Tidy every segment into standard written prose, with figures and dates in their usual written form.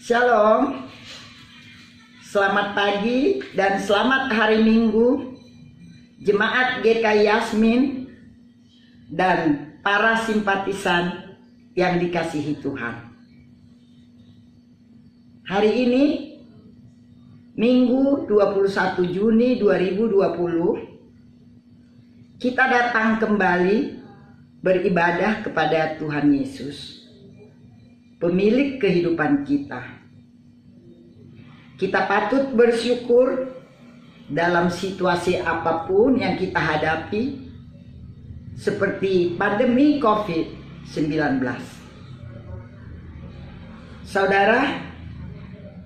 Shalom, selamat pagi dan selamat hari Minggu Jemaat GKI Yasmin dan para simpatisan yang dikasihi Tuhan. Hari ini Minggu 21 Juni 2020 kita datang kembali beribadah kepada Tuhan Yesus, pemilik kehidupan kita. Kita patut bersyukur dalam situasi apapun yang kita hadapi, seperti pandemi COVID-19. Saudara,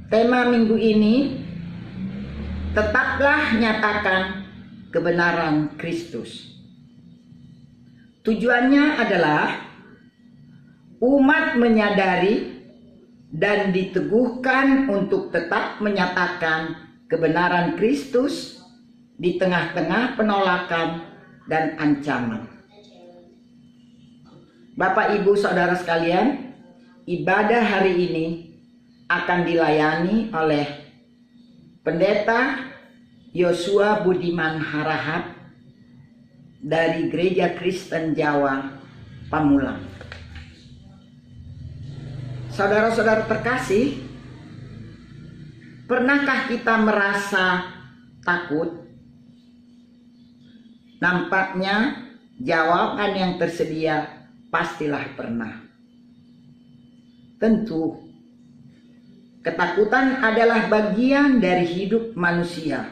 tema minggu ini, tetaplah nyatakan kebenaran Kristus. Tujuannya adalah umat menyadari dan diteguhkan untuk tetap menyatakan kebenaran Kristus di tengah-tengah penolakan dan ancaman. Bapak, Ibu, Saudara sekalian, ibadah hari ini akan dilayani oleh Pendeta Yosua Budiman Harahap dari Gereja Kristen Jawa, Pamulang. Saudara-saudara terkasih, pernahkah kita merasa takut? Nampaknya jawaban yang tersedia pastilah pernah. Tentu, ketakutan adalah bagian dari hidup manusia.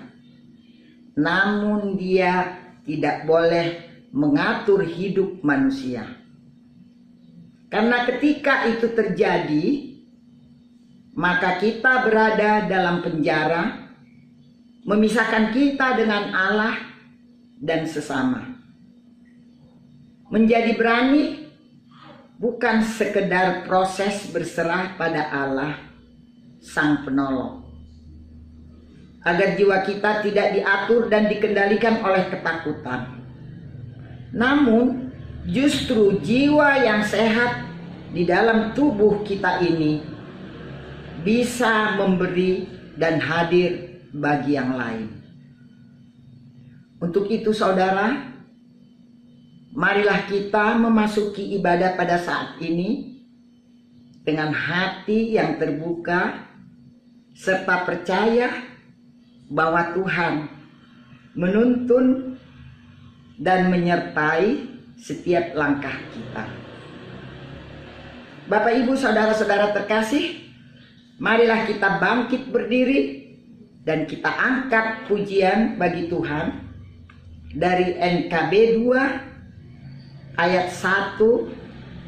Namun dia tidak boleh mengatur hidup manusia. Karena ketika itu terjadi, maka kita berada dalam penjara, memisahkan kita dengan Allah dan sesama. Menjadi berani bukan sekedar proses berserah pada Allah, Sang Penolong. Agar jiwa kita tidak diatur dan dikendalikan oleh ketakutan. Namun, justru jiwa yang sehat di dalam tubuh kita ini bisa memberi dan hadir bagi yang lain. Untuk itu, saudara, marilah kita memasuki ibadah pada saat ini dengan hati yang terbuka serta percaya bahwa Tuhan menuntun dan menyertai setiap langkah kita. Bapak, Ibu, Saudara-saudara terkasih, marilah kita bangkit berdiri dan kita angkat pujian bagi Tuhan dari NKB 2 ayat 1,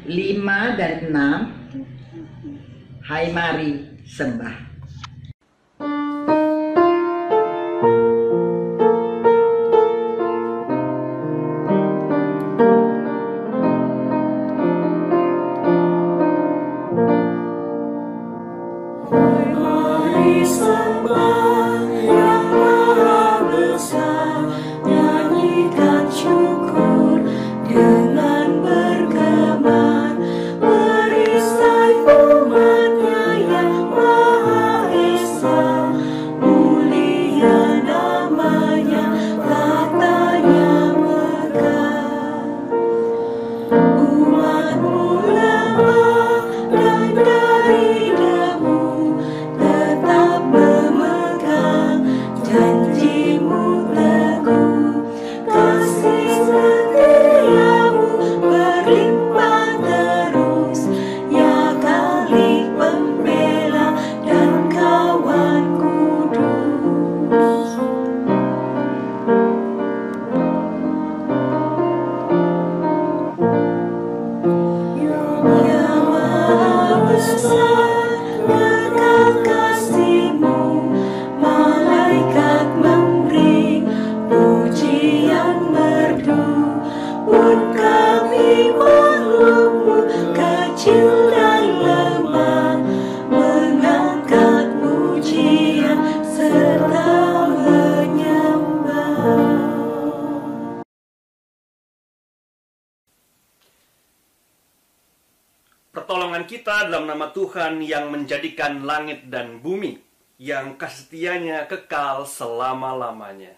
5 dan 6. Hai mari sembah. Pertolongan kita dalam nama Tuhan yang menjadikan langit dan bumi, yang kasih setianya kekal selama-lamanya.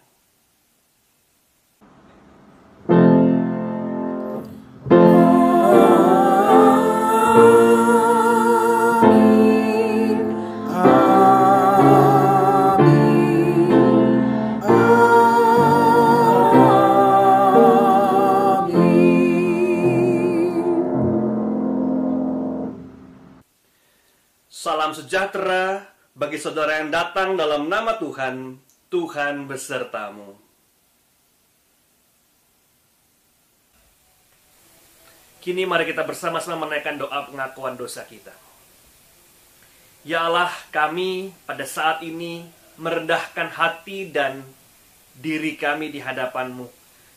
Salam sejahtera bagi saudara yang datang dalam nama Tuhan. Tuhan besertamu. Kini mari kita bersama-sama menaikkan doa pengakuan dosa kita. Ya Allah, kami pada saat ini merendahkan hati dan diri kami di hadapan-Mu,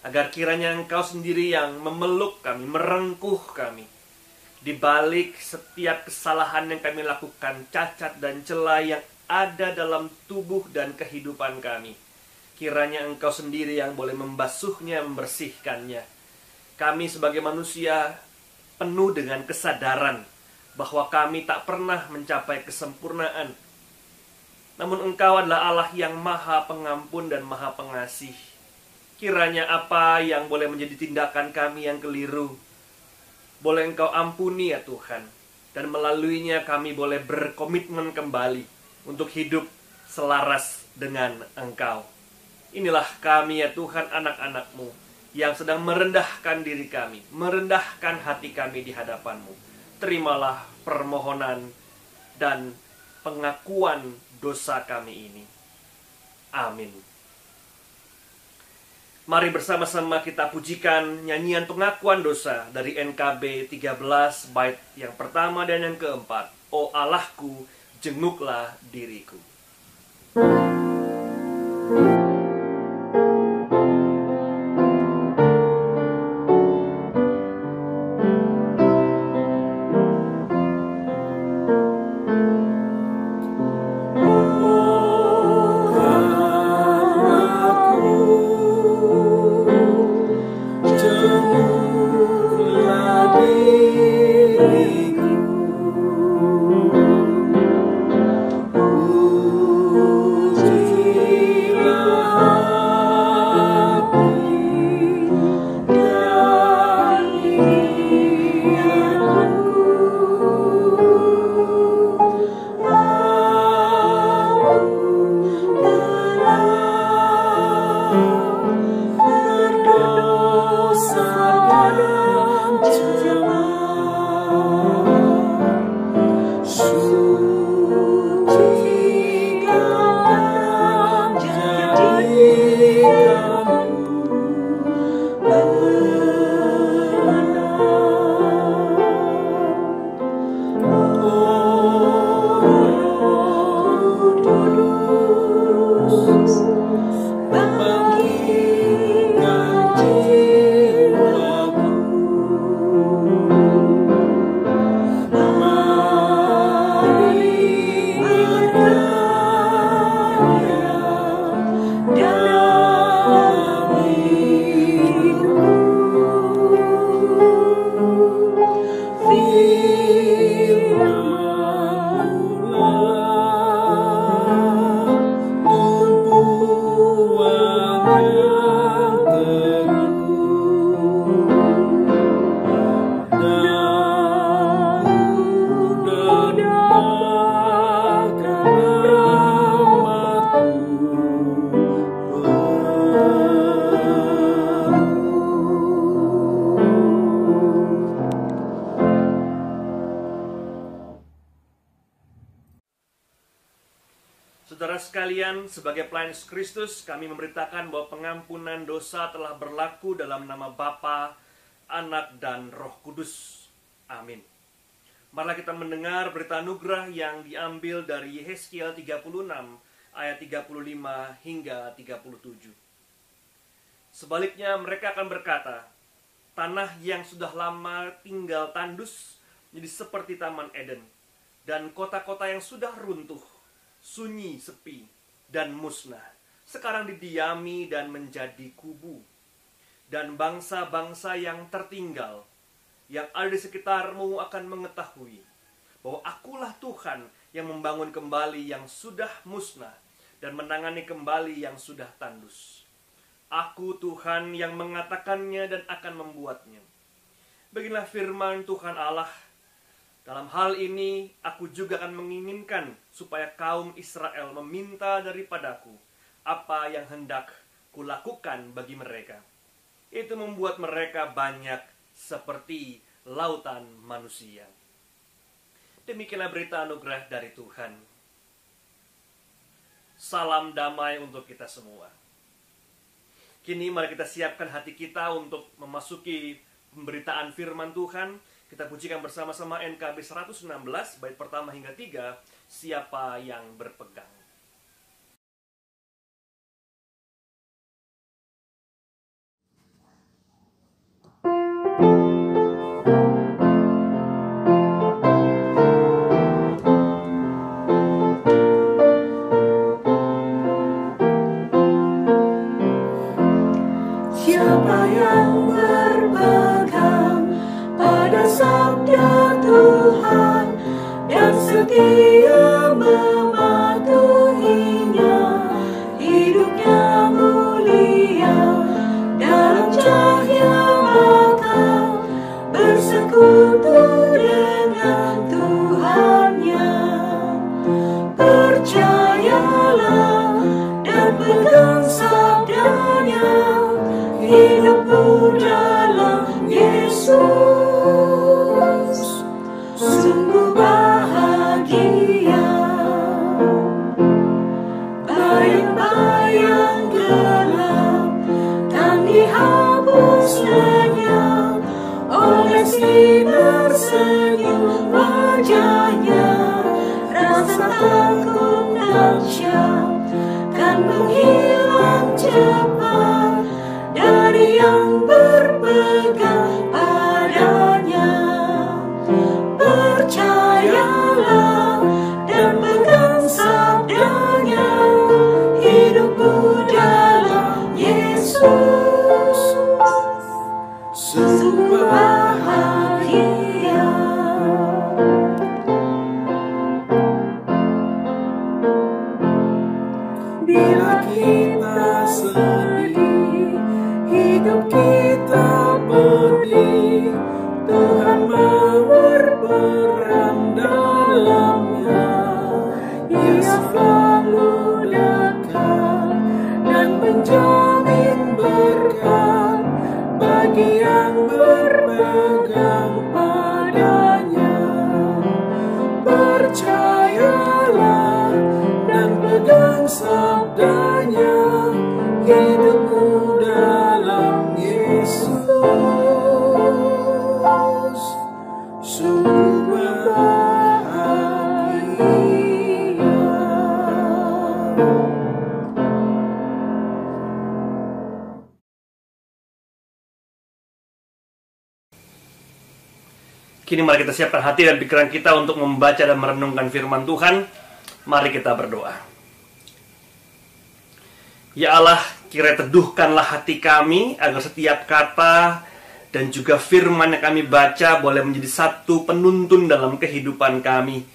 agar kiranya Engkau sendiri yang memeluk kami, merengkuh kami. Di balik setiap kesalahan yang kami lakukan, cacat dan celah yang ada dalam tubuh dan kehidupan kami, kiranya Engkau sendiri yang boleh membasuhnya, membersihkannya. Kami sebagai manusia penuh dengan kesadaran bahwa kami tak pernah mencapai kesempurnaan. Namun Engkau adalah Allah yang maha pengampun dan maha pengasih. Kiranya apa yang boleh menjadi tindakan kami yang keliru, boleh Engkau ampuni ya Tuhan. Dan melaluinya kami boleh berkomitmen kembali untuk hidup selaras dengan Engkau. Inilah kami ya Tuhan, anak-anak-Mu yang sedang merendahkan diri kami, merendahkan hati kami di hadapan-Mu. Terimalah permohonan dan pengakuan dosa kami ini. Amin. Mari bersama-sama kita pujikan nyanyian pengakuan dosa dari NKB 13 bait yang pertama dan yang keempat. O Allahku, jenguklah diriku. Diriku sekalian, sebagai pelayan Yesus Kristus, kami memberitakan bahwa pengampunan dosa telah berlaku dalam nama Bapa, Anak, dan Roh Kudus. Amin. Marilah kita mendengar berita anugerah yang diambil dari Yehezkiel 36 ayat 35 hingga 37. Sebaliknya mereka akan berkata, tanah yang sudah lama tinggal tandus menjadi seperti Taman Eden, dan kota-kota yang sudah runtuh, sunyi, sepi, dan musnah, sekarang didiami dan menjadi kubu. Dan bangsa-bangsa yang tertinggal, yang ada di sekitarmu akan mengetahui bahwa akulah Tuhan yang membangun kembali yang sudah musnah dan menangani kembali yang sudah tandus. Aku Tuhan yang mengatakannya dan akan membuatnya. Beginilah firman Tuhan Allah. Dalam hal ini, aku juga akan menginginkan supaya kaum Israel meminta daripadaku apa yang hendak kulakukan bagi mereka. Itu membuat mereka banyak seperti lautan manusia. Demikianlah berita anugerah dari Tuhan. Salam damai untuk kita semua. Kini mari kita siapkan hati kita untuk memasuki pemberitaan firman Tuhan. Kita pujikan bersama-sama NKB 116, bait pertama hingga 3, siapa yang berpegang. Siapa yang berpegang pada sabda Tuhan dan setia mematuhinya, hidupnya mulia dalam cahaya akal, bersekutu dengan Tuhannya. Percayalah dan pegang sabdanya, hidupmu dalam Yesus sungguh bahagia. Bayang-bayang gelap kan dihapus lenyap oleh sinar senyum wajahnya. Rasa takut dan syak kan menghilang cepat dari yang berpegang padanya. Percayalah dan pegang sabdanya, hidupmu dalam Yesus sungguh bahagia. Bila kita sedih, hidup kita pedih, Tuhan mau berperan dalamnya. Ia selalu dekat dan menjamin berkat bagi yang berpegang padanya. Percayalah dan pegang sabdanya, hidupmu dalam Yesus sungguh bahagia. Kini mari kita siapkan hati dan pikiran kita untuk membaca dan merenungkan firman Tuhan. Mari kita berdoa. Ya Allah, kiranya teduhkanlah hati kami agar setiap kata dan juga firman yang kami baca boleh menjadi satu penuntun dalam kehidupan kami,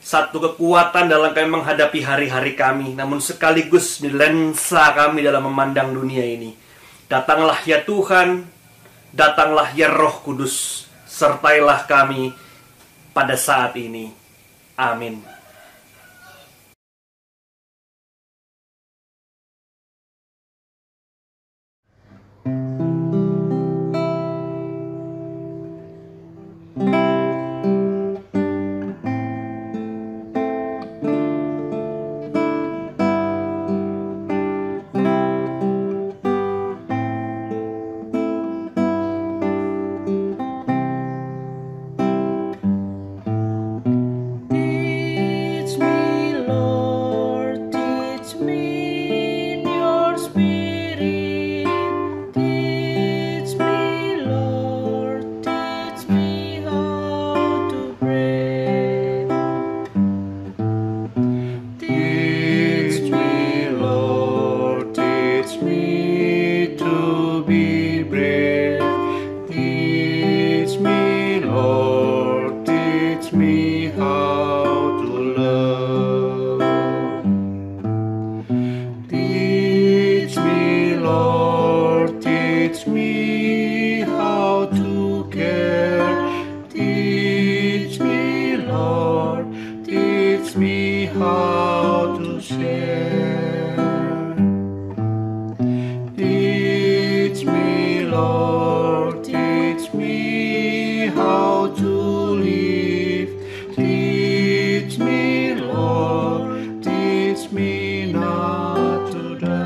satu kekuatan dalam kami menghadapi hari-hari kami, namun sekaligus menjadi lensa kami dalam memandang dunia ini. Datanglah ya Tuhan, datanglah ya Roh Kudus, sertailah kami pada saat ini. Amin. teach me how to care. Teach me, Lord, teach me how to share. Teach me, Lord, teach me how to live. Teach me, Lord, teach me not to die.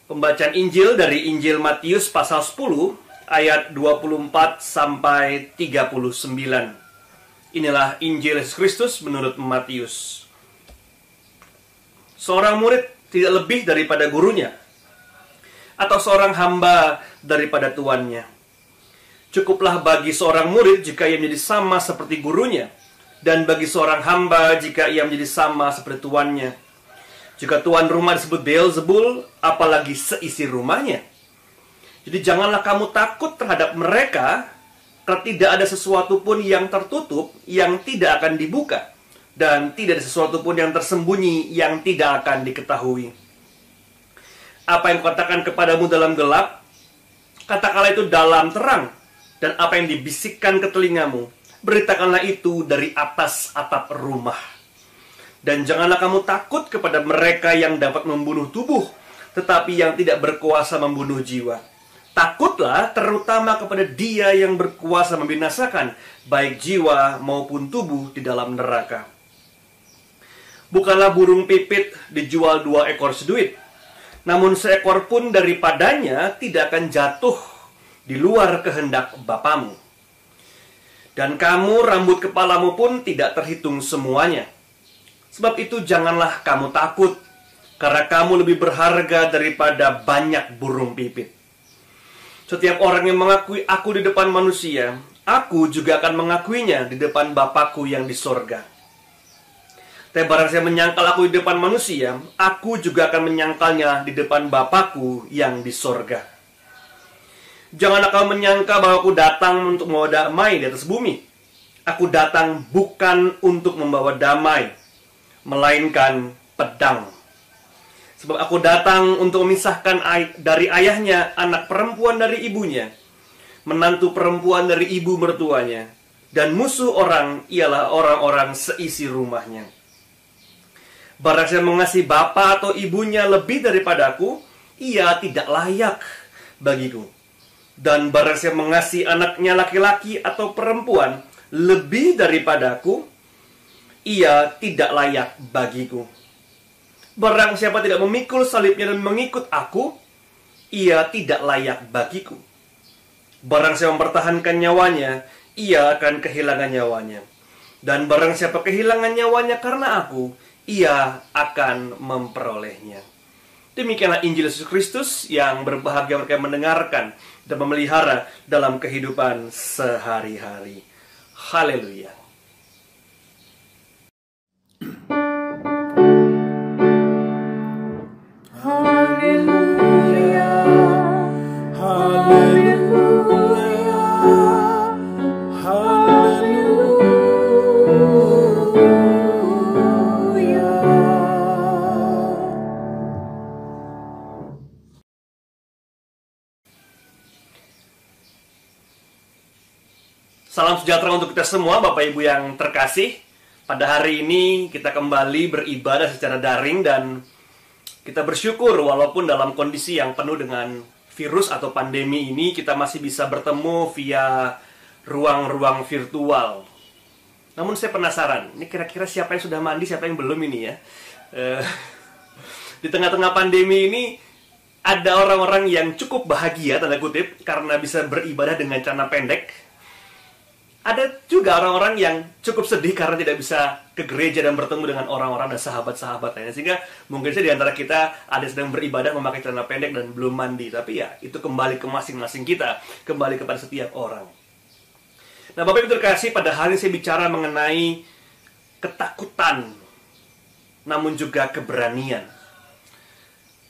Pembacaan Injil dari Injil Matius pasal 10 ayat 24 sampai 39. Inilah Injil Yesus Kristus menurut Matius. Seorang murid tidak lebih daripada gurunya, atau seorang hamba daripada tuannya. Cukuplah bagi seorang murid jika ia menjadi sama seperti gurunya, dan bagi seorang hamba jika ia menjadi sama seperti tuannya. Jika tuan rumah disebut Beelzebul, apalagi seisi rumahnya. Jadi janganlah kamu takut terhadap mereka, karena tidak ada sesuatu pun yang tertutup yang tidak akan dibuka, dan tidak ada sesuatu pun yang tersembunyi yang tidak akan diketahui. Apa yang kukatakan kepadamu dalam gelap, katakanlah itu dalam terang, dan apa yang dibisikkan ke telingamu, beritakanlah itu dari atas atap rumah. Dan janganlah kamu takut kepada mereka yang dapat membunuh tubuh, tetapi yang tidak berkuasa membunuh jiwa. Takutlah terutama kepada Dia yang berkuasa membinasakan, baik jiwa maupun tubuh di dalam neraka. Bukanlah burung pipit dijual 2 ekor seduit, namun seekor pun daripadanya tidak akan jatuh di luar kehendak Bapamu. Dan kamu, rambut kepalamu pun tidak terhitung semuanya. Sebab itu janganlah kamu takut, karena kamu lebih berharga daripada banyak burung pipit. Setiap orang yang mengakui aku di depan manusia, aku juga akan mengakuinya di depan Bapakku yang di sorga. Tapi barang saya menyangkal aku di depan manusia, aku juga akan menyangkalnya di depan Bapakku yang di sorga. Janganlah kamu menyangka bahwa aku datang untuk membawa damai di atas bumi. Aku datang bukan untuk membawa damai, melainkan pedang. Sebab aku datang untuk memisahkan dari ayahnya anak perempuan dari ibunya, menantu perempuan dari ibu mertuanya, dan musuh orang ialah orang-orang seisi rumahnya. Barang siapa mengasihi bapa atau ibunya lebih daripada aku, ia tidak layak bagiku. Dan barang siapa mengasihi anaknya laki-laki atau perempuan lebih daripada aku, ia tidak layak bagiku. Barang siapa tidak memikul salibnya dan mengikut aku, ia tidak layak bagiku. Barang siapa mempertahankan nyawanya, ia akan kehilangan nyawanya. Dan barang siapa kehilangan nyawanya karena aku, ia akan memperolehnya. Demikianlah Injil Yesus Kristus yang berbahagia mereka yang mendengarkan dan memelihara dalam kehidupan sehari-hari. Haleluya. Salam sejahtera untuk kita semua, Bapak Ibu yang terkasih. Pada hari ini kita kembali beribadah secara daring dan kita bersyukur walaupun dalam kondisi yang penuh dengan virus atau pandemi ini, kita masih bisa bertemu via ruang-ruang virtual. Namun saya penasaran, ini kira-kira siapa yang sudah mandi, siapa yang belum ini ya. Di tengah-tengah pandemi ini, ada orang-orang yang cukup bahagia, tanda kutip, karena bisa beribadah dengan celana pendek. Ada juga orang-orang yang cukup sedih karena tidak bisa ke gereja dan bertemu dengan orang-orang dan sahabat-sahabat lainnya. Sehingga mungkin saja di antara kita ada yang sedang beribadah memakai celana pendek dan belum mandi. Tapi ya, itu kembali ke masing-masing kita. Kembali kepada setiap orang. Nah, Bapak Ibu terkasih, pada hari ini saya bicara mengenai ketakutan. namun juga keberanian.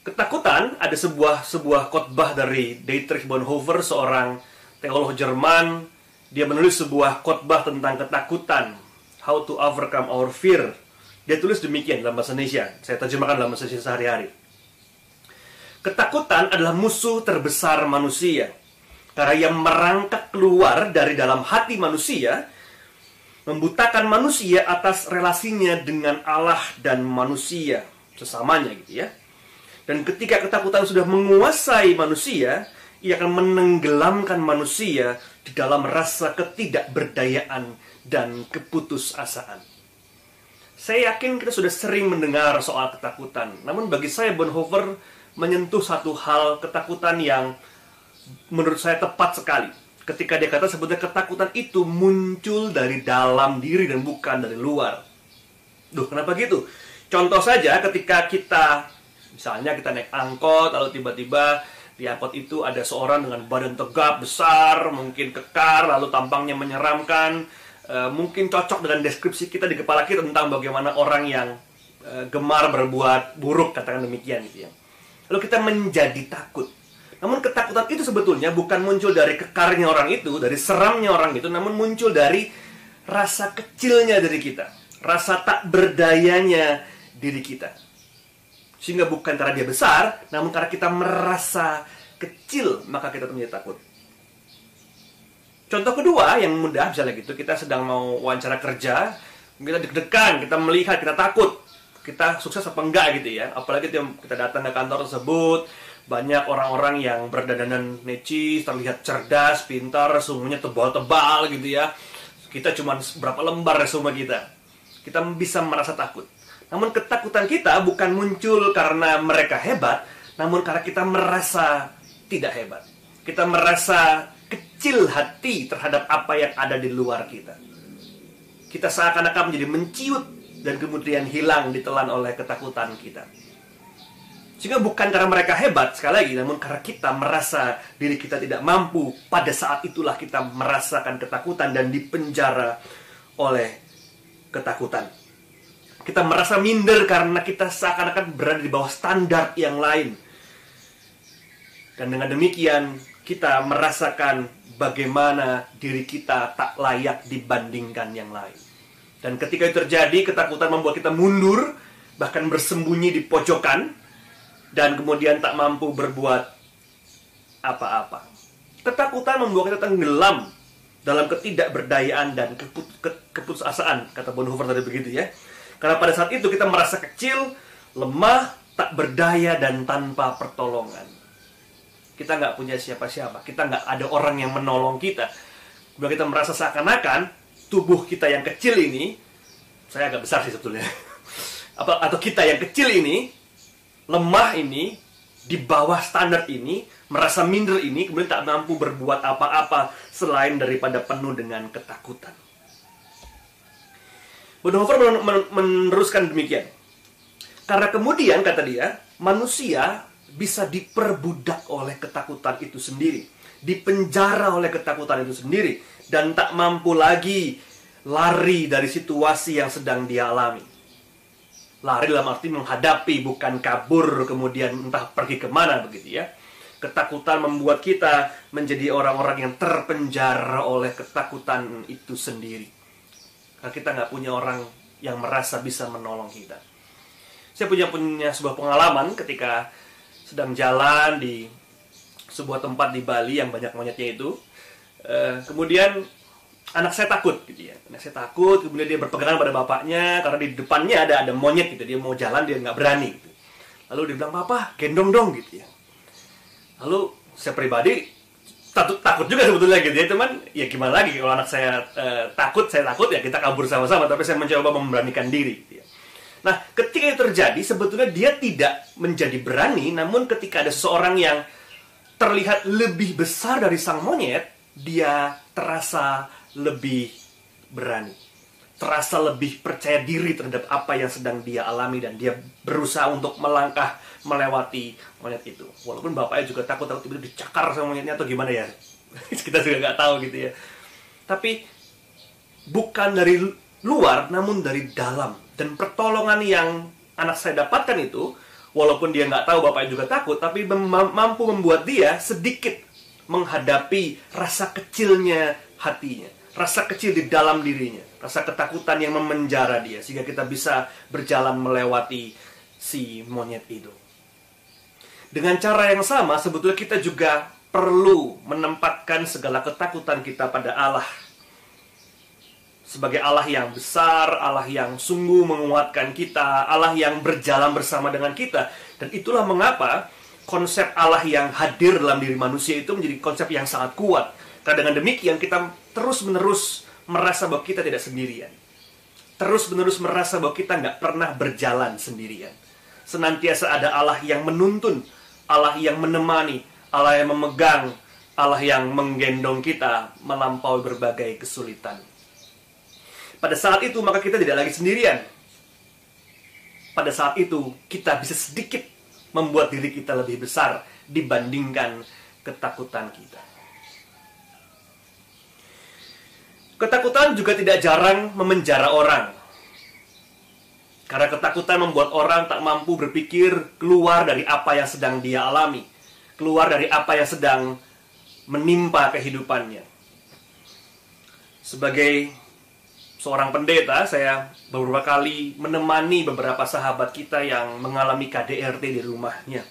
Ketakutan, ada sebuah khotbah dari Dietrich Bonhoeffer, seorang teolog Jerman. Dia menulis sebuah khotbah tentang ketakutan, How to Overcome Our Fear. Dia tulis demikian dalam bahasa Indonesia. Saya terjemahkan dalam bahasa Indonesia sehari-hari. Ketakutan adalah musuh terbesar manusia, karena ia merangkak keluar dari dalam hati manusia, membutakan manusia atas relasinya dengan Allah dan manusia sesamanya gitu ya. Dan ketika ketakutan sudah menguasai manusia, ia akan menenggelamkan manusia di dalam rasa ketidakberdayaan dan keputusasaan. Saya yakin kita sudah sering mendengar soal ketakutan. Namun bagi saya Bonhoeffer menyentuh satu hal ketakutan yang menurut saya tepat sekali. Ketika dia kata sebetulnya ketakutan itu muncul dari dalam diri dan bukan dari luar. Duh, kenapa gitu? Contoh saja ketika kita, misalnya kita naik angkot, lalu tiba-tiba di angkot itu ada seorang dengan badan tegap, besar, mungkin kekar, lalu tampangnya menyeramkan. Mungkin cocok dengan deskripsi kita di kepala kita tentang bagaimana orang yang gemar berbuat buruk, katakan demikian gitu ya. Lalu kita menjadi takut. Namun ketakutan itu sebetulnya bukan muncul dari kekarnya orang itu, dari seramnya orang itu, namun muncul dari rasa kecilnya diri kita, rasa tak berdayanya diri kita. Sehingga bukan karena dia besar, namun karena kita merasa kecil, maka kita menjadi takut. Contoh kedua yang mudah, misalnya gitu, kita sedang mau wawancara kerja, kita deg-degan, kita melihat, kita takut, kita sukses apa enggak gitu ya. Apalagi kita datang ke kantor tersebut, banyak orang-orang yang berdandanan necis, terlihat cerdas, pintar, resumenya tebal-tebal gitu ya. Kita cuma berapa lembar resume kita. Kita bisa merasa takut. Namun ketakutan kita bukan muncul karena mereka hebat, namun karena kita merasa tidak hebat. Kita merasa kecil hati terhadap apa yang ada di luar kita. Kita seakan-akan menjadi menciut dan kemudian hilang ditelan oleh ketakutan kita. Sehingga bukan karena mereka hebat, sekali lagi, namun karena kita merasa diri kita tidak mampu. Pada saat itulah kita merasakan ketakutan dan dipenjara oleh ketakutan. Kita merasa minder karena kita seakan-akan berada di bawah standar yang lain. Dan dengan demikian, kita merasakan bagaimana diri kita tak layak dibandingkan yang lain. Dan ketika itu terjadi, ketakutan membuat kita mundur, bahkan bersembunyi di pojokan, dan kemudian tak mampu berbuat apa-apa. Ketakutan membuat kita tenggelam dalam ketidakberdayaan dan keputusasaan, kata Bonhoeffer tadi begitu ya. Karena pada saat itu kita merasa kecil, lemah, tak berdaya, dan tanpa pertolongan. Kita nggak punya siapa-siapa, kita nggak ada orang yang menolong kita. Kemudian kita merasa seakan-akan tubuh kita yang kecil ini, saya agak besar sih sebetulnya, atau kita yang kecil ini, lemah ini, di bawah standar ini, merasa minder ini, kemudian tak mampu berbuat apa-apa selain daripada penuh dengan ketakutan. Bonhoeffer meneruskan demikian. Karena kemudian, kata dia, manusia bisa diperbudak oleh ketakutan itu sendiri, dipenjara oleh ketakutan itu sendiri, dan tak mampu lagi lari dari situasi yang sedang dia alami. Lari dalam arti menghadapi, bukan kabur kemudian entah pergi kemana begitu ya. Ketakutan membuat kita menjadi orang-orang yang terpenjara oleh ketakutan itu sendiri. Karena kita nggak punya orang yang merasa bisa menolong kita. Saya punya sebuah pengalaman ketika sedang jalan di sebuah tempat di Bali yang banyak monyetnya itu. Kemudian anak saya takut gitu ya. Anak saya takut, kemudian dia berpegangan pada bapaknya karena di depannya ada monyet gitu. Dia mau jalan, dia nggak berani gitu. Lalu dia bilang, "Papa, gendong dong," gitu ya. Lalu saya pribadi takut juga sebetulnya gitu ya. Cuman ya gimana lagi, kalau anak saya takut ya kita kabur sama-sama. Tapi saya mencoba memberanikan diri gitu ya. Nah, ketika itu terjadi, sebetulnya dia tidak menjadi berani, namun ketika ada seseorang yang terlihat lebih besar dari sang monyet, dia terasa lebih berani. Terasa lebih percaya diri terhadap apa yang sedang dia alami, dan dia berusaha untuk melangkah melewati monyet itu. Walaupun bapaknya juga takut tiba-tiba dicakar sama monyetnya atau gimana ya. Kita juga nggak tahu gitu ya. Tapi bukan dari luar, namun dari dalam. Dan pertolongan yang anak saya dapatkan itu, walaupun dia nggak tahu bapaknya juga takut, tapi mampu membuat dia sedikit menghadapi rasa kecilnya hatinya, rasa kecil di dalam dirinya, rasa ketakutan yang memenjara dia, sehingga kita bisa berjalan melewati si monyet itu. Dengan cara yang sama, sebetulnya kita juga perlu menempatkan segala ketakutan kita pada Allah. Sebagai Allah yang besar, Allah yang sungguh menguatkan kita, Allah yang berjalan bersama dengan kita. Dan itulah mengapa konsep Allah yang hadir dalam diri manusia itu menjadi konsep yang sangat kuat. Karena dengan demikian kita terus-menerus merasa bahwa kita tidak sendirian. Terus-menerus merasa bahwa kita nggak pernah berjalan sendirian. Senantiasa ada Allah yang menuntun, Allah yang menemani, Allah yang memegang, Allah yang menggendong kita melampaui berbagai kesulitan. Pada saat itu maka kita tidak lagi sendirian. Pada saat itu kita bisa sedikit membuat diri kita lebih besar dibandingkan ketakutan kita. Ketakutan juga tidak jarang memenjara orang. Karena ketakutan membuat orang tak mampu berpikir keluar dari apa yang sedang dia alami, keluar dari apa yang sedang menimpa kehidupannya. Sebagai seorang pendeta, saya beberapa kali menemani beberapa sahabat kita yang mengalami KDRT di rumahnya.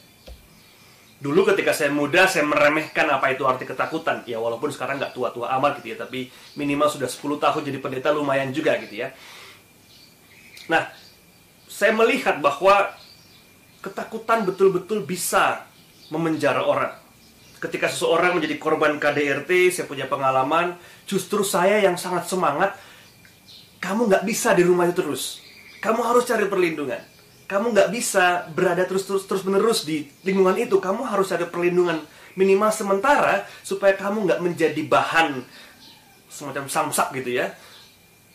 Dulu ketika saya muda, saya meremehkan apa itu arti ketakutan. Ya walaupun sekarang nggak tua-tua amat gitu ya, tapi minimal sudah 10 tahun jadi pendeta lumayan juga gitu ya. Nah, saya melihat bahwa ketakutan betul-betul bisa memenjara orang. Ketika seseorang menjadi korban KDRT, saya punya pengalaman, justru saya yang sangat semangat, kamu nggak bisa di rumah itu terus. Kamu harus cari perlindungan. Kamu nggak bisa berada terus-menerus di lingkungan itu. Kamu harus cari perlindungan minimal sementara, supaya kamu nggak menjadi bahan semacam samsak gitu ya,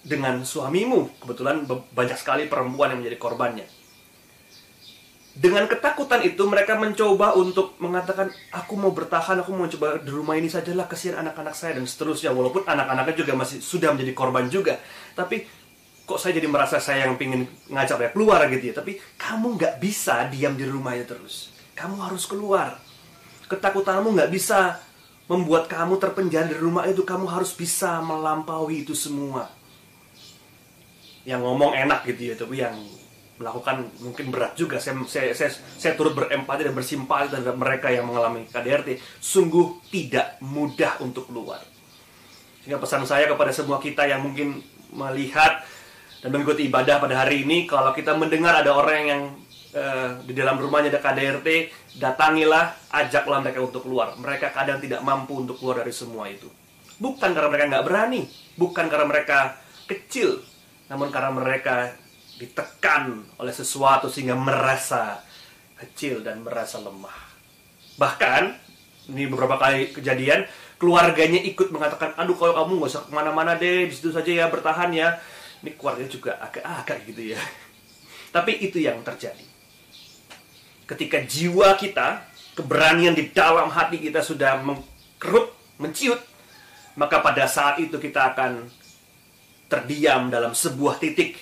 dengan suamimu. Kebetulan banyak sekali perempuan yang menjadi korbannya. Dengan ketakutan itu mereka mencoba untuk mengatakan, aku mau bertahan, aku mau coba di rumah ini sajalah, kasihan anak-anak saya dan seterusnya. Walaupun anak-anaknya juga masih sudah menjadi korban juga. Tapi kok saya jadi merasa saya yang pingin ngajak dia keluar gitu ya. Tapi kamu nggak bisa diam di rumah itu terus. Kamu harus keluar. Ketakutanmu nggak bisa membuat kamu terpenjara di rumah itu. Kamu harus bisa melampaui itu semua. Yang ngomong enak gitu ya, tapi yang melakukan mungkin berat juga. Saya turut berempati dan bersimpati terhadap mereka yang mengalami KDRT. Sungguh tidak mudah untuk keluar. Sehingga pesan saya kepada semua kita yang mungkin melihat dan mengikuti ibadah pada hari ini, kalau kita mendengar ada orang yang di dalam rumahnya ada KDRT, datangilah, ajaklah mereka untuk keluar. Mereka kadang tidak mampu untuk keluar dari semua itu. Bukan karena mereka nggak berani, bukan karena mereka kecil, namun karena mereka ditekan oleh sesuatu sehingga merasa kecil dan merasa lemah. Bahkan, ini beberapa kali kejadian, keluarganya ikut mengatakan, aduh kalau kamu nggak usah kemana-mana deh, di situ saja ya, bertahan ya. Ini keluarganya juga agak-agak gitu ya. Tapi itu yang terjadi. Ketika jiwa kita, keberanian di dalam hati kita sudah mengkerut, menciut, maka pada saat itu kita akan terdiam dalam sebuah titik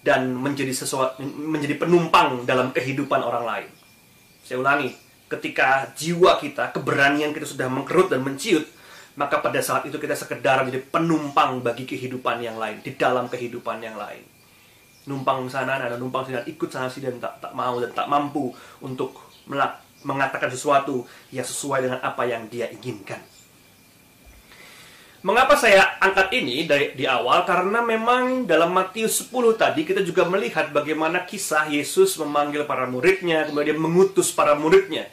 dan menjadi penumpang dalam kehidupan orang lain. Saya ulangi, ketika jiwa kita, keberanian kita sudah mengkerut dan menciut, maka pada saat itu kita sekedar menjadi penumpang bagi kehidupan yang lain, di dalam kehidupan yang lain. Numpang sana, ada numpang sini, ikut sana sini, dan tak mau dan tak mampu untuk mengatakan sesuatu yang sesuai dengan apa yang dia inginkan. Mengapa saya angkat ini di awal? Karena memang dalam Matius 10 tadi kita juga melihat bagaimana kisah Yesus memanggil para muridnya, kemudian mengutus para muridnya.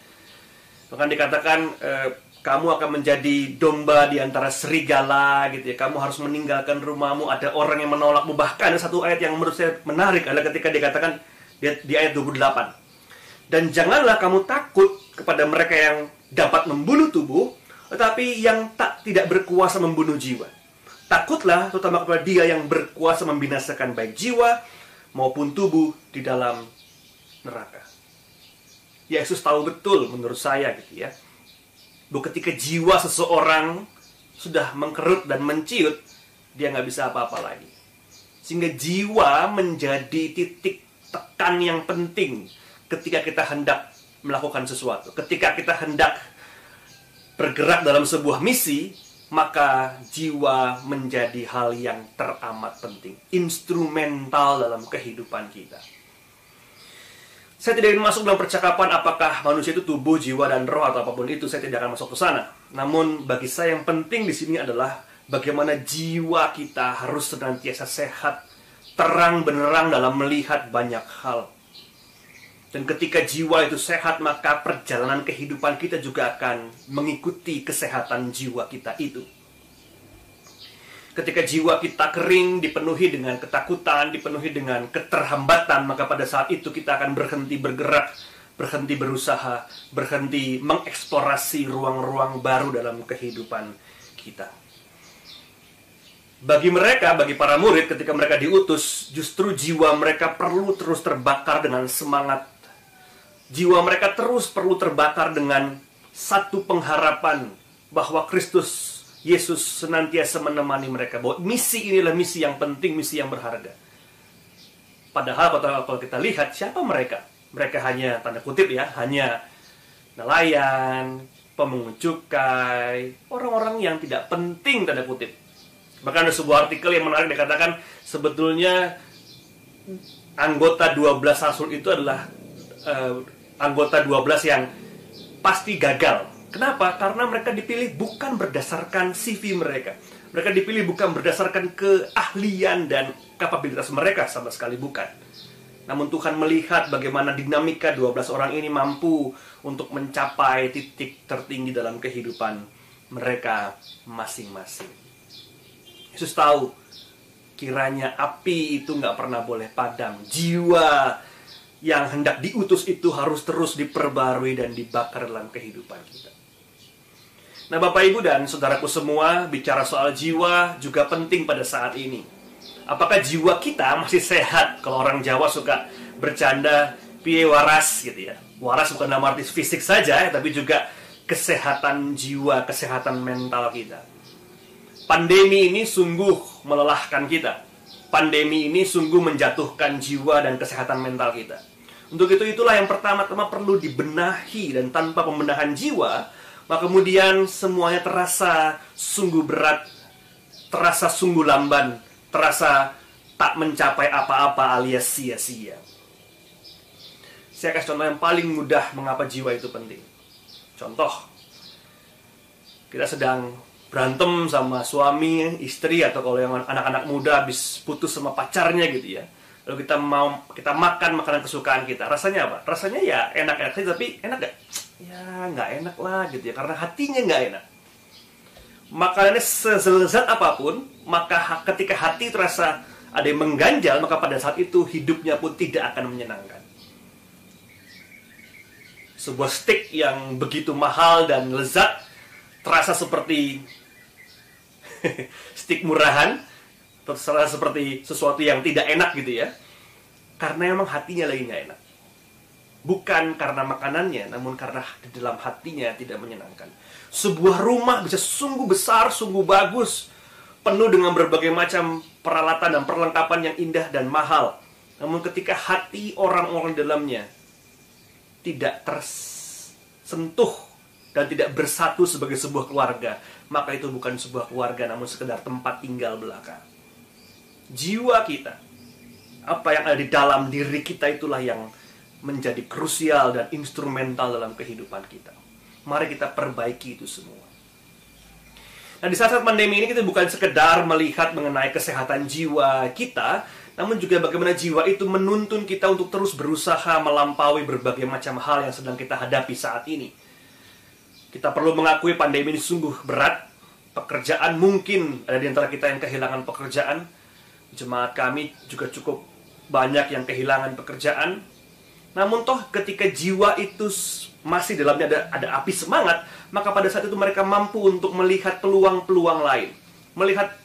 Bahkan dikatakan, kamu akan menjadi domba di antara serigala gitu ya. Kamu harus meninggalkan rumahmu, ada orang yang menolakmu. Bahkan ada satu ayat yang menurut saya menarik adalah ketika dikatakan di ayat 28. Dan janganlah kamu takut kepada mereka yang dapat membunuh tubuh, tetapi yang tidak berkuasa membunuh jiwa. Takutlah terutama kepada dia yang berkuasa membinasakan baik jiwa maupun tubuh di dalam neraka. Yesus tahu betul menurut saya gitu ya, bahwa ketika jiwa seseorang sudah mengkerut dan menciut, dia nggak bisa apa-apa lagi. Sehingga jiwa menjadi titik tekan yang penting ketika kita hendak melakukan sesuatu. Ketika kita hendak bergerak dalam sebuah misi, maka jiwa menjadi hal yang teramat penting, instrumental dalam kehidupan kita. Saya tidak ingin masuk dalam percakapan apakah manusia itu tubuh, jiwa, dan roh atau apapun itu. Saya tidak akan masuk ke sana. Namun bagi saya yang penting di sini adalah bagaimana jiwa kita harus senantiasa sehat, terang benderang dalam melihat banyak hal. Dan ketika jiwa itu sehat, maka perjalanan kehidupan kita juga akan mengikuti kesehatan jiwa kita itu. Ketika jiwa kita kering, dipenuhi dengan ketakutan, dipenuhi dengan keterhambatan, maka pada saat itu kita akan berhenti bergerak, berhenti berusaha, berhenti mengeksplorasi ruang-ruang baru dalam kehidupan kita. Bagi mereka, bagi para murid, ketika mereka diutus, justru jiwa mereka perlu terus terbakar dengan semangat. Jiwa mereka terus perlu terbakar dengan satu pengharapan bahwa Kristus Yesus senantiasa menemani mereka, bahwa misi inilah misi yang penting, misi yang berharga. Padahal kalau kita lihat siapa mereka? Mereka hanya, tanda kutip ya, hanya nelayan, pemungut cukai, orang-orang yang tidak penting, tanda kutip. Bahkan ada sebuah artikel yang menarik, dikatakan sebetulnya anggota 12 rasul itu adalah anggota 12 yang pasti gagal. Kenapa? Karena mereka dipilih bukan berdasarkan CV mereka. Mereka dipilih bukan berdasarkan keahlian dan kapabilitas mereka, sama sekali bukan. Namun Tuhan melihat bagaimana dinamika 12 orang ini mampu untuk mencapai titik tertinggi dalam kehidupan mereka masing-masing. Yesus tahu, kiranya api itu nggak pernah boleh padam. Jiwa yang hendak diutus itu harus terus diperbarui dan dibakar dalam kehidupan kita. Nah, Bapak, Ibu, dan saudaraku semua, bicara soal jiwa juga penting pada saat ini. Apakah jiwa kita masih sehat? Kalau orang Jawa suka bercanda, piye waras gitu ya. Waras bukan dalam arti fisik saja, tapi juga kesehatan jiwa, kesehatan mental kita. Pandemi ini sungguh melelahkan kita. Pandemi ini sungguh menjatuhkan jiwa dan kesehatan mental kita. Untuk itulah yang pertama-tama perlu dibenahi, dan tanpa pembenahan jiwa, maka kemudian semuanya terasa sungguh berat, terasa sungguh lamban, terasa tak mencapai apa-apa alias sia-sia. Saya kasih contoh yang paling mudah mengapa jiwa itu penting. Contoh, kita sedang berantem sama suami, istri, atau kalau yang anak-anak muda habis putus sama pacarnya gitu ya. Lalu kita makan makanan kesukaan kita. Rasanya apa? Rasanya ya enak-enak saja, tapi enak gak? Ya nggak enak lah gitu ya, karena hatinya nggak enak. Makanannya selezat apapun, maka ketika hati terasa ada yang mengganjal, maka pada saat itu hidupnya pun tidak akan menyenangkan. Sebuah steak yang begitu mahal dan lezat terasa seperti steak murahan, terasa seperti sesuatu yang tidak enak gitu ya, karena memang hatinya lagi nggak enak. Bukan karena makanannya, namun karena di dalam hatinya tidak menyenangkan. Sebuah rumah bisa sungguh besar, sungguh bagus, penuh dengan berbagai macam peralatan dan perlengkapan yang indah dan mahal. Namun ketika hati orang-orang di dalamnya tidak tersentuh dan tidak bersatu sebagai sebuah keluarga, maka itu bukan sebuah keluarga, namun sekedar tempat tinggal belaka. Jiwa kita, apa yang ada di dalam diri kita, itulah yang menjadi krusial dan instrumental dalam kehidupan kita. Mari kita perbaiki itu semua. Nah, di saat-saat pandemi ini kita bukan sekedar melihat mengenai kesehatan jiwa kita, namun juga bagaimana jiwa itu menuntun kita untuk terus berusaha melampaui berbagai macam hal yang sedang kita hadapi saat ini. Kita perlu mengakui pandemi ini sungguh berat. Pekerjaan mungkin ada di antara kita yang kehilangan pekerjaan. Jemaat kami juga cukup banyak yang kehilangan pekerjaan. Namun toh ketika jiwa itu masih dalamnya ada api semangat, maka pada saat itu mereka mampu untuk melihat peluang-peluang lain. Melihat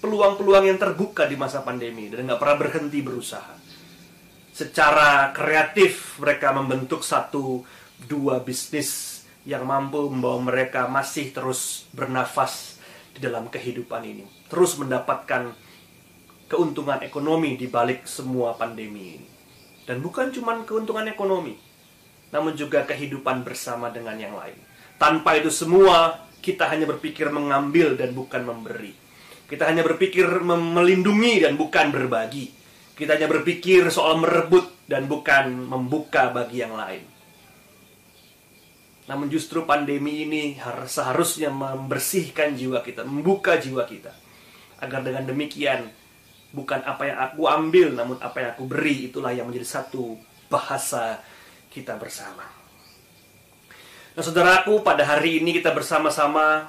peluang-peluang yang terbuka di masa pandemi dan nggak pernah berhenti berusaha. Secara kreatif mereka membentuk 1-2 bisnis yang mampu membawa mereka masih terus bernafas di dalam kehidupan ini. Terus mendapatkan keuntungan ekonomi di balik semua pandemi ini. Dan bukan cuma keuntungan ekonomi, namun juga kehidupan bersama dengan yang lain. Tanpa itu semua, kita hanya berpikir mengambil dan bukan memberi. Kita hanya berpikir melindungi dan bukan berbagi. Kita hanya berpikir soal merebut dan bukan membuka bagi yang lain. Namun justru pandemi ini seharusnya membersihkan jiwa kita, membuka jiwa kita. Agar dengan demikian, bukan apa yang aku ambil, namun apa yang aku beri, itulah yang menjadi satu bahasa kita bersama. Nah, saudaraku, pada hari ini kita bersama-sama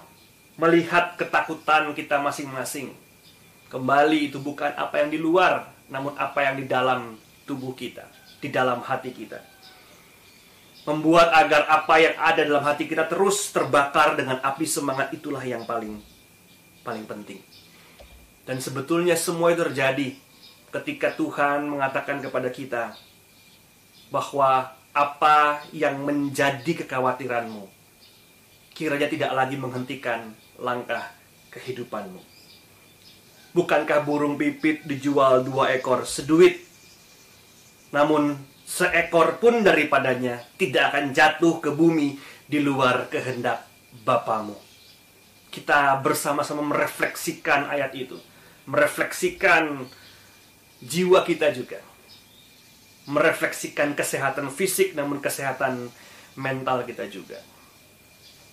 melihat ketakutan kita masing-masing. Kembali itu bukan apa yang di luar, namun apa yang di dalam tubuh kita, di dalam hati kita. Membuat agar apa yang ada dalam hati kita terus terbakar dengan api semangat, itulah yang paling penting. Dan sebetulnya semua itu terjadi ketika Tuhan mengatakan kepada kita bahwa apa yang menjadi kekhawatiranmu kiranya tidak lagi menghentikan langkah kehidupanmu. Bukankah burung pipit dijual 2 ekor seduit? Namun seekor pun daripadanya tidak akan jatuh ke bumi di luar kehendak Bapamu. Kita bersama-sama merefleksikan ayat itu. Merefleksikan jiwa kita juga. Merefleksikan kesehatan fisik namun kesehatan mental kita juga.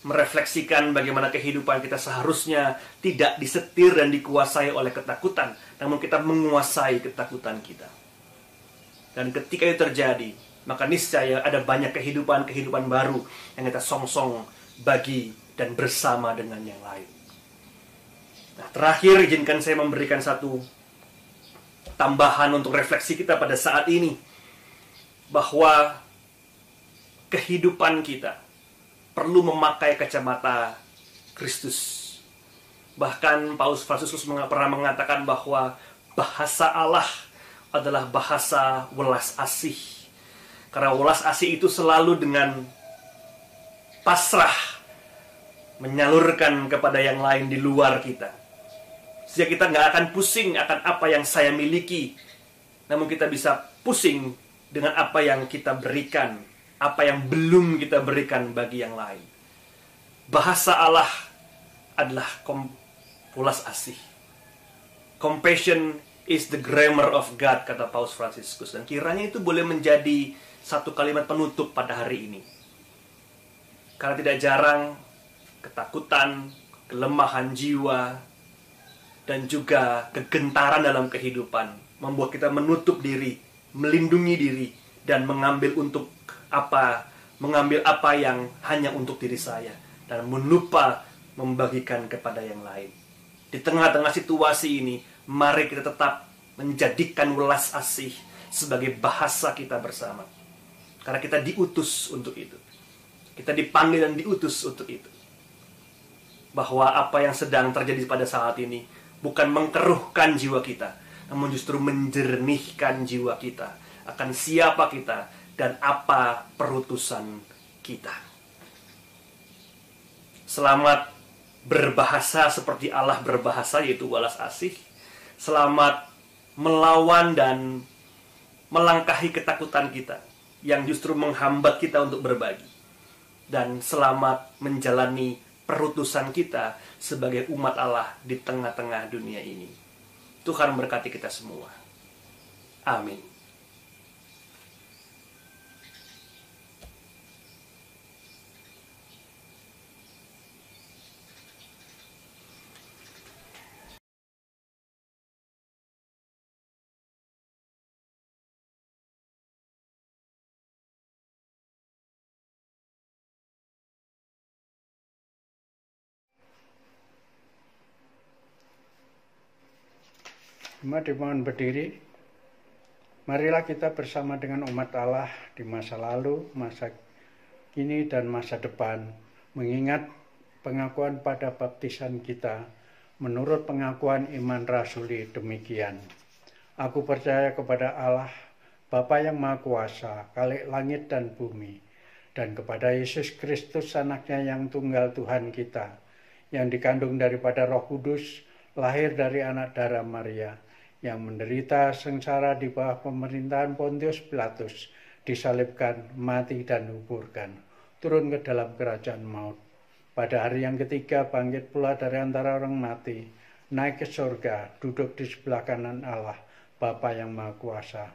Merefleksikan bagaimana kehidupan kita seharusnya tidak disetir dan dikuasai oleh ketakutan, namun kita menguasai ketakutan kita. Dan ketika itu terjadi, maka niscaya ada banyak kehidupan baru yang kita songsong bagi dan bersama dengan yang lain. Nah, terakhir izinkan saya memberikan satu tambahan untuk refleksi kita pada saat ini. Bahwa kehidupan kita perlu memakai kacamata Kristus. Bahkan Paus Fransiskus pernah mengatakan bahwa bahasa Allah adalah bahasa welas asih. Karena welas asih itu selalu dengan pasrah menyalurkan kepada yang lain di luar kita. Sehingga kita nggak akan pusing akan apa yang saya miliki, namun kita bisa pusing dengan apa yang kita berikan, apa yang belum kita berikan bagi yang lain. Bahasa Allah adalah welas asih. Compassion is the grammar of God, kata Paus Fransiskus. Dan kiranya itu boleh menjadi satu kalimat penutup pada hari ini. Karena tidak jarang ketakutan, kelemahan jiwa, dan juga kegentaran dalam kehidupan membuat kita menutup diri, melindungi diri, dan mengambil apa yang hanya untuk diri saya, dan lupa membagikan kepada yang lain. Di tengah-tengah situasi ini, mari kita tetap menjadikan welas asih sebagai bahasa kita bersama. Karena kita diutus untuk itu. Kita dipanggil dan diutus untuk itu. Bahwa apa yang sedang terjadi pada saat ini bukan mengkeruhkan jiwa kita, namun justru menjernihkan jiwa kita akan siapa kita dan apa perutusan kita. Selamat berbahasa seperti Allah berbahasa, yaitu welas asih. Selamat melawan dan melangkahi ketakutan kita yang justru menghambat kita untuk berbagi. Dan selamat menjalani perutusan kita sebagai umat Allah di tengah-tengah dunia ini. Tuhan memberkati kita semua. Amin. Jemaat dimohon berdiri. Marilah kita bersama dengan umat Allah di masa lalu, masa kini, dan masa depan, mengingat pengakuan pada baptisan kita menurut pengakuan iman rasuli demikian. Aku percaya kepada Allah, Bapa yang Maha Kuasa, Khalik langit dan bumi, dan kepada Yesus Kristus anaknya yang tunggal Tuhan kita, yang dikandung daripada Roh Kudus, lahir dari anak darah Maria, yang menderita sengsara di bawah pemerintahan Pontius Pilatus, disalibkan, mati dan dikuburkan, turun ke dalam kerajaan maut. Pada hari yang ketiga bangkit pula dari antara orang mati, naik ke surga, duduk di sebelah kanan Allah, Bapa yang Maha Kuasa.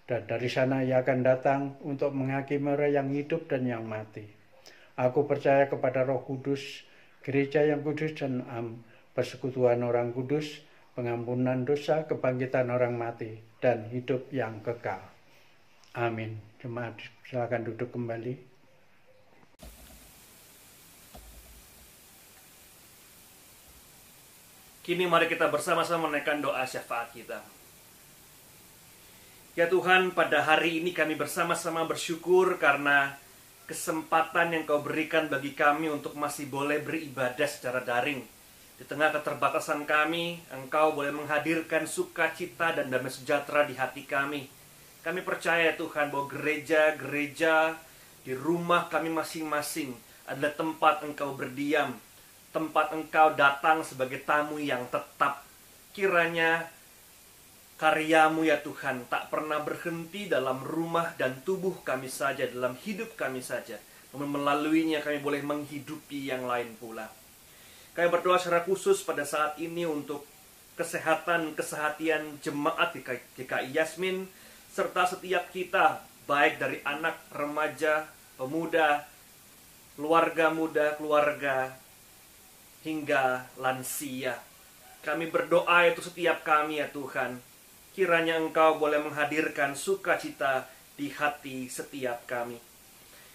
Dan dari sana ia akan datang untuk menghakimi orang yang hidup dan yang mati. Aku percaya kepada Roh Kudus, gereja yang kudus dan persekutuan orang kudus, pengampunan dosa, kebangkitan orang mati, dan hidup yang kekal. Amin. Jemaat silakan duduk kembali. Kini mari kita bersama-sama menaikkan doa syafaat kita. Ya Tuhan, pada hari ini kami bersama-sama bersyukur karena kesempatan yang Kau berikan bagi kami untuk masih boleh beribadah secara daring. Di tengah keterbatasan kami, Engkau boleh menghadirkan sukacita dan damai sejahtera di hati kami. Kami percaya Tuhan bahwa gereja-gereja di rumah kami masing-masing adalah tempat Engkau berdiam, tempat Engkau datang sebagai tamu yang tetap. Kiranya karya-Mu ya Tuhan tak pernah berhenti dalam rumah dan tubuh kami saja, dalam hidup kami saja, namun melaluinya kami boleh menghidupi yang lain pula. Kami berdoa secara khusus pada saat ini untuk kesehatan jemaat di GKI Yasmin, serta setiap kita, baik dari anak, remaja, pemuda, keluarga muda, keluarga hingga lansia. Kami berdoa itu setiap kami ya Tuhan, kiranya Engkau boleh menghadirkan sukacita di hati setiap kami.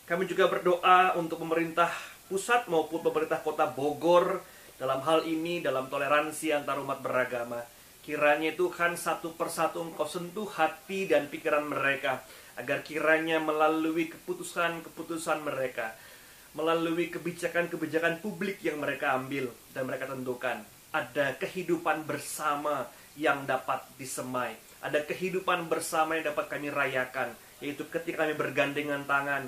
Kami juga berdoa untuk pemerintah pusat maupun pemerintah kota Bogor dalam hal ini, dalam toleransi antar umat beragama. Kiranya Tuhan satu persatu Engkau sentuh hati dan pikiran mereka, agar kiranya melalui keputusan-keputusan mereka, melalui kebijakan-kebijakan publik yang mereka ambil dan mereka tentukan, ada kehidupan bersama yang dapat disemai. Ada kehidupan bersama yang dapat kami rayakan, yaitu ketika kami bergandengan tangan,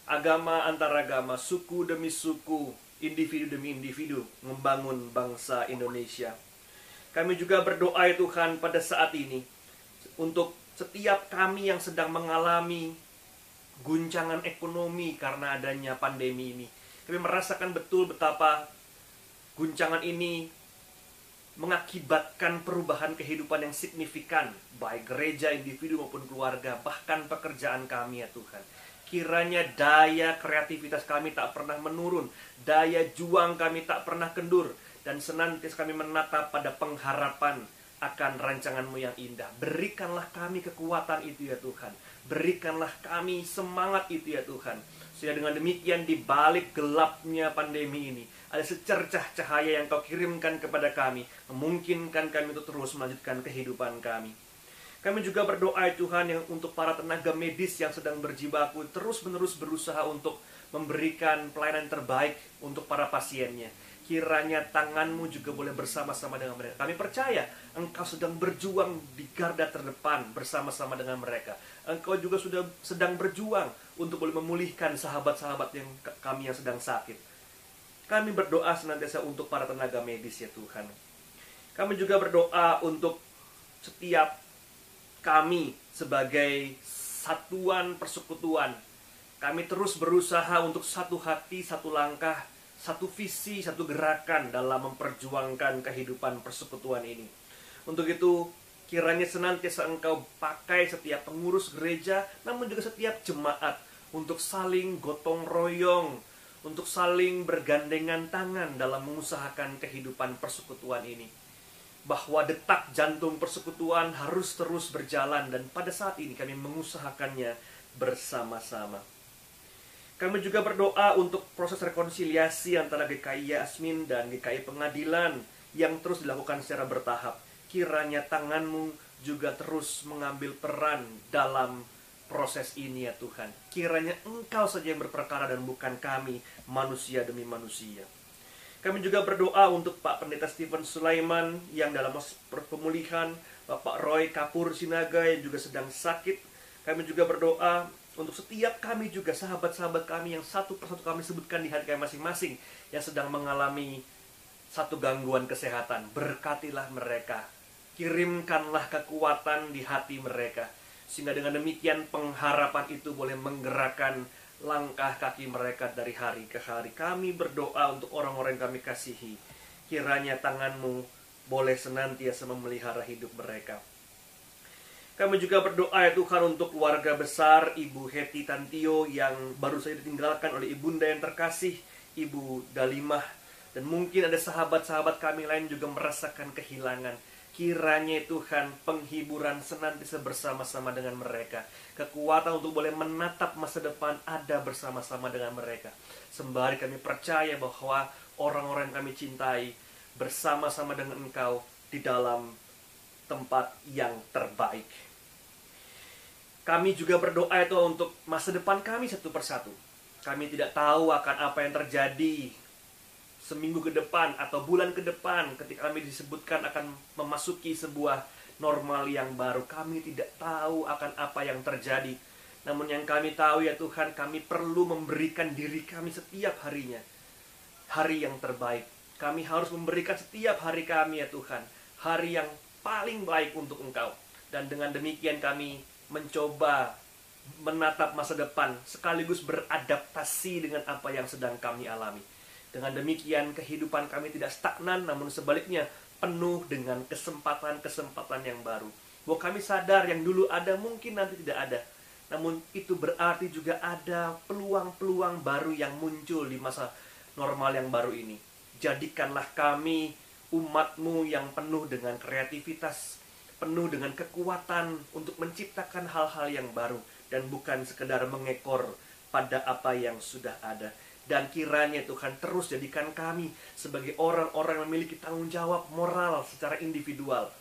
agama antar agama, suku demi suku, individu demi individu, membangun bangsa Indonesia. Kami juga berdoa ya Tuhan pada saat ini untuk setiap kami yang sedang mengalami guncangan ekonomi karena adanya pandemi ini. Kami merasakan betul betapa guncangan ini mengakibatkan perubahan kehidupan yang signifikan, baik gereja, individu maupun keluarga, bahkan pekerjaan kami ya Tuhan. Kiranya daya kreativitas kami tak pernah menurun, daya juang kami tak pernah kendur, dan senantiasa kami menatap pada pengharapan akan rancangan-Mu yang indah. Berikanlah kami kekuatan itu ya Tuhan. Berikanlah kami semangat itu ya Tuhan. Sehingga dengan demikian di balik gelapnya pandemi ini, ada secercah cahaya yang Kau kirimkan kepada kami, memungkinkan kami untuk terus melanjutkan kehidupan kami. Kami juga berdoa Tuhan yang untuk para tenaga medis yang sedang berjibaku, terus-menerus berusaha untuk memberikan pelayanan terbaik untuk para pasiennya. Kiranya tangan-Mu juga boleh bersama-sama dengan mereka. Kami percaya Engkau sedang berjuang di garda terdepan bersama-sama dengan mereka. Engkau juga sudah sedang berjuang untuk boleh memulihkan sahabat-sahabat yang kami yang sedang sakit. Kami berdoa senantiasa untuk para tenaga medis ya Tuhan. Kami juga berdoa untuk setiap kami sebagai satuan persekutuan. Kami terus berusaha untuk satu hati, satu langkah, satu visi, satu gerakan dalam memperjuangkan kehidupan persekutuan ini. Untuk itu, kiranya senantiasa Engkau pakai setiap pengurus gereja, namun juga setiap jemaat, untuk saling gotong royong, untuk saling bergandengan tangan dalam mengusahakan kehidupan persekutuan ini. Bahwa detak jantung persekutuan harus terus berjalan, dan pada saat ini kami mengusahakannya bersama-sama. Kami juga berdoa untuk proses rekonsiliasi antara GKI Yasmin dan GKI Pengadilan yang terus dilakukan secara bertahap. Kiranya tangan-Mu juga terus mengambil peran dalam proses ini ya Tuhan. Kiranya Engkau saja yang berperkara dan bukan kami, manusia demi manusia. Kami juga berdoa untuk Pak Pendeta Stephen Sulaiman yang dalam pemulihan, Bapak Roy Kapur Sinaga yang juga sedang sakit. Kami juga berdoa untuk setiap kami juga, sahabat-sahabat kami yang satu persatu kami sebutkan di hati kami masing-masing, yang sedang mengalami satu gangguan kesehatan. Berkatilah mereka. Kirimkanlah kekuatan di hati mereka, sehingga dengan demikian pengharapan itu boleh menggerakkan langkah kaki mereka dari hari ke hari. Kami berdoa untuk orang-orang yang kami kasihi. Kiranya tangan-Mu boleh senantiasa memelihara hidup mereka. Kami juga berdoa ya Tuhan untuk keluarga besar Ibu Heti Tantio yang baru saja ditinggalkan oleh ibunda yang terkasih, Ibu Dalimah. Dan mungkin ada sahabat-sahabat kami lain juga merasakan kehilangan. Kiranya Tuhan penghiburan senantiasa bersama-sama dengan mereka. Kekuatan untuk boleh menatap masa depan ada bersama-sama dengan mereka. Sembari kami percaya bahwa orang-orang yang kami cintai bersama-sama dengan Engkau di dalam tempat yang terbaik. Kami juga berdoa itu untuk masa depan kami satu persatu. Kami tidak tahu akan apa yang terjadi seminggu ke depan atau bulan ke depan ketika kami disebutkan akan memasuki sebuah normal yang baru. Kami tidak tahu akan apa yang terjadi. Namun yang kami tahu ya Tuhan, kami perlu memberikan diri kami setiap harinya hari yang terbaik. Kami harus memberikan setiap hari kami ya Tuhan hari yang paling baik untuk Engkau. Dan dengan demikian kami mencoba menatap masa depan sekaligus beradaptasi dengan apa yang sedang kami alami. Dengan demikian kehidupan kami tidak stagnan, namun sebaliknya penuh dengan kesempatan-kesempatan yang baru. Bahwa kami sadar yang dulu ada mungkin nanti tidak ada. Namun itu berarti juga ada peluang-peluang baru yang muncul di masa normal yang baru ini. Jadikanlah kami umat-Mu yang penuh dengan kreativitas, penuh dengan kekuatan untuk menciptakan hal-hal yang baru. Dan bukan sekedar mengekor pada apa yang sudah ada. Dan kiranya Tuhan terus jadikan kami sebagai orang-orang yang memiliki tanggung jawab moral secara individual.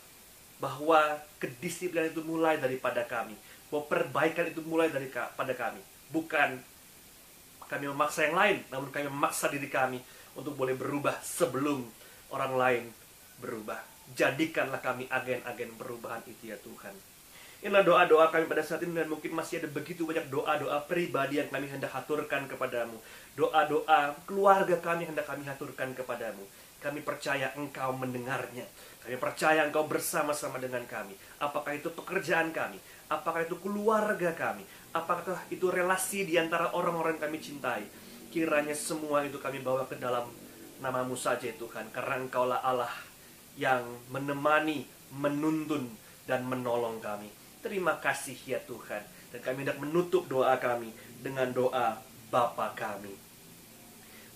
Bahwa kedisiplinan itu mulai daripada kami. Bahwa perbaikan itu mulai daripada kami. Bukan kami memaksa yang lain, namun kami memaksa diri kami untuk boleh berubah sebelum orang lain berubah. Jadikanlah kami agen-agen perubahan itu ya Tuhan. Inilah doa-doa kami pada saat ini, dan mungkin masih ada begitu banyak doa-doa pribadi yang kami hendak haturkan kepadamu. Doa-doa keluarga kami hendak kami haturkan kepadamu. Kami percaya Engkau mendengarnya. Kami percaya Engkau bersama-sama dengan kami. Apakah itu pekerjaan kami? Apakah itu keluarga kami? Apakah itu relasi di antara orang-orang yang kami cintai? Kiranya semua itu kami bawa ke dalam nama-Mu saja Tuhan. Karena Engkaulah Allah yang menemani, menuntun, dan menolong kami. Terima kasih ya Tuhan. Dan kami hendak menutup doa kami dengan doa Bapa kami.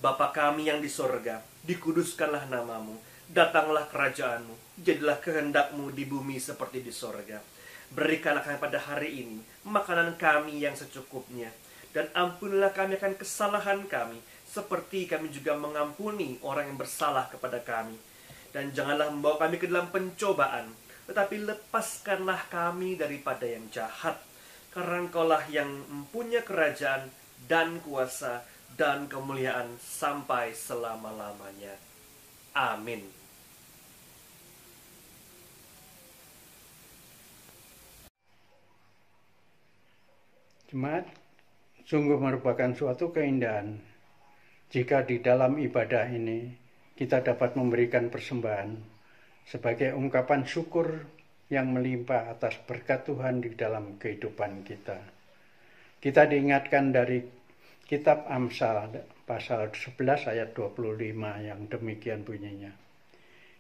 Bapa kami yang di sorga, dikuduskanlah nama-Mu. Datanglah kerajaan-Mu. Jadilah kehendak-Mu di bumi seperti di sorga. Berikanlah kami pada hari ini makanan kami yang secukupnya. Dan ampunilah kami akan kesalahan kami, seperti kami juga mengampuni orang yang bersalah kepada kami. Dan janganlah membawa kami ke dalam pencobaan, tetapi lepaskanlah kami daripada yang jahat. Karena Engkaulah yang mempunyai kerajaan dan kuasa dan kemuliaan sampai selama-lamanya. Amin. Jemaat, sungguh merupakan suatu keindahan jika di dalam ibadah ini kita dapat memberikan persembahan sebagai ungkapan syukur yang melimpah atas berkat Tuhan di dalam kehidupan kita. Kita diingatkan dari kitab Amsal pasal 11 ayat 25 yang demikian bunyinya.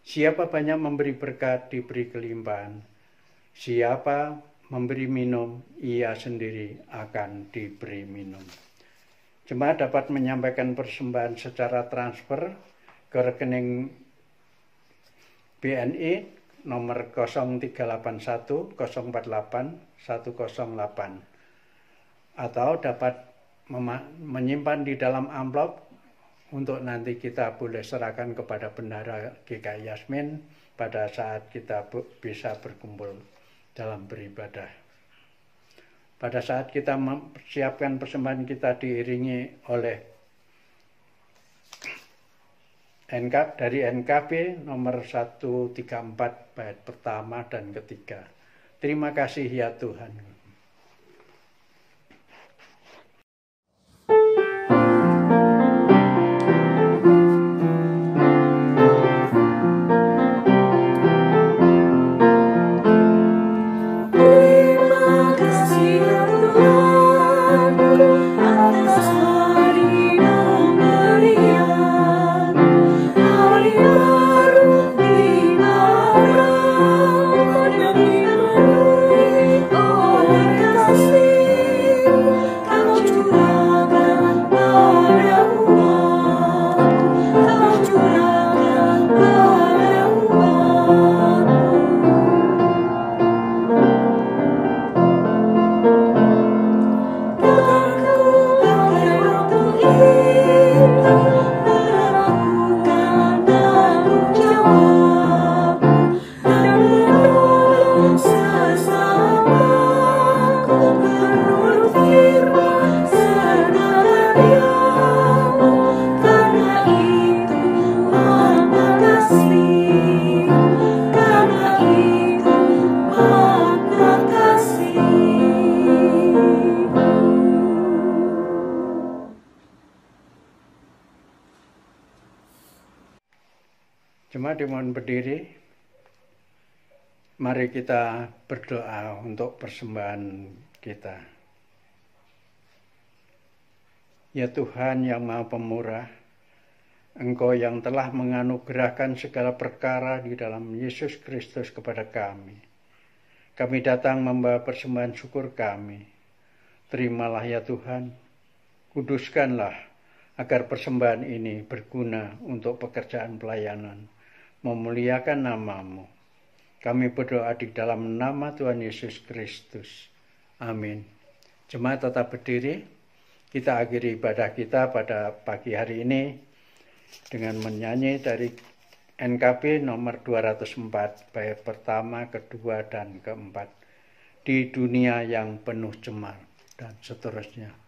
Siapa banyak memberi berkat diberi kelimpahan. Siapa memberi minum, ia sendiri akan diberi minum. Jemaat dapat menyampaikan persembahan secara transfer ke rekening BNI nomor 0381 048 108 atau dapat menyimpan di dalam amplop untuk nanti kita boleh serahkan kepada Bendahara GKI Yasmin pada saat kita bisa berkumpul dalam beribadah. Pada saat kita mempersiapkan persembahan, kita diiringi oleh dari NKB nomor 134 bait pertama dan ketiga. Terima kasih ya Tuhan. Jemaat dimohon berdiri. Mari kita berdoa untuk persembahan kita. Ya Tuhan yang Maha Pemurah, Engkau yang telah menganugerahkan segala perkara di dalam Yesus Kristus kepada kami. Kami datang membawa persembahan syukur kami. Terimalah ya Tuhan, kuduskanlah agar persembahan ini berguna untuk pekerjaan pelayanan, memuliakan nama-Mu. Kami berdoa di dalam nama Tuhan Yesus Kristus. Amin. Jemaat tetap berdiri. Kita akhiri ibadah kita pada pagi hari ini dengan menyanyi dari NKB nomor 204, bait pertama, kedua, dan keempat. Di dunia yang penuh cemar, dan seterusnya.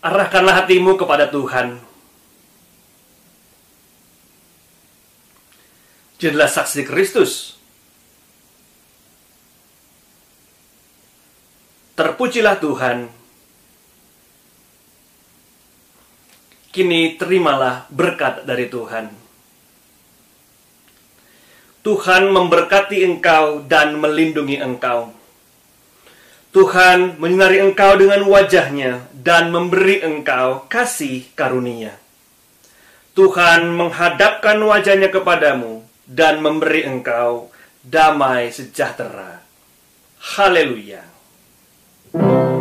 Arahkanlah hatimu kepada Tuhan. Jadilah saksi Kristus. Terpujilah Tuhan. Kini terimalah berkat dari Tuhan. Tuhan memberkati engkau dan melindungi engkau. Tuhan menyinari engkau dengan wajah-Nya dan memberi engkau kasih karunia. Tuhan menghadapkan wajah-Nya kepadamu dan memberi engkau damai sejahtera. Haleluya. Haleluya.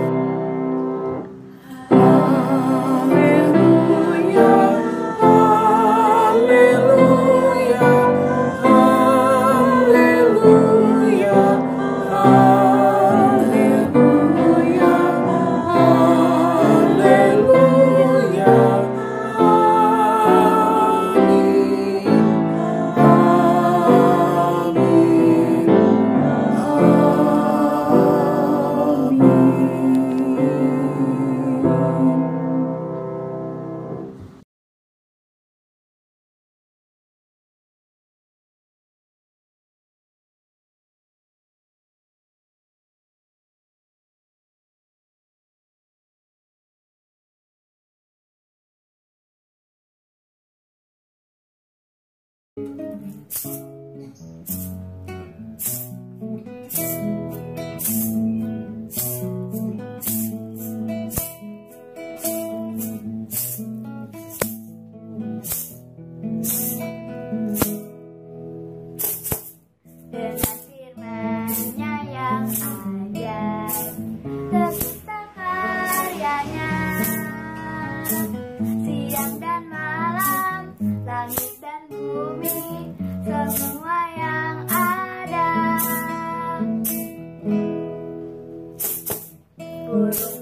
Dengan firman-Nya yang ajaib, tercipta karyanya. Siang dan malam, langit dan bumi, semua yang ada. Burung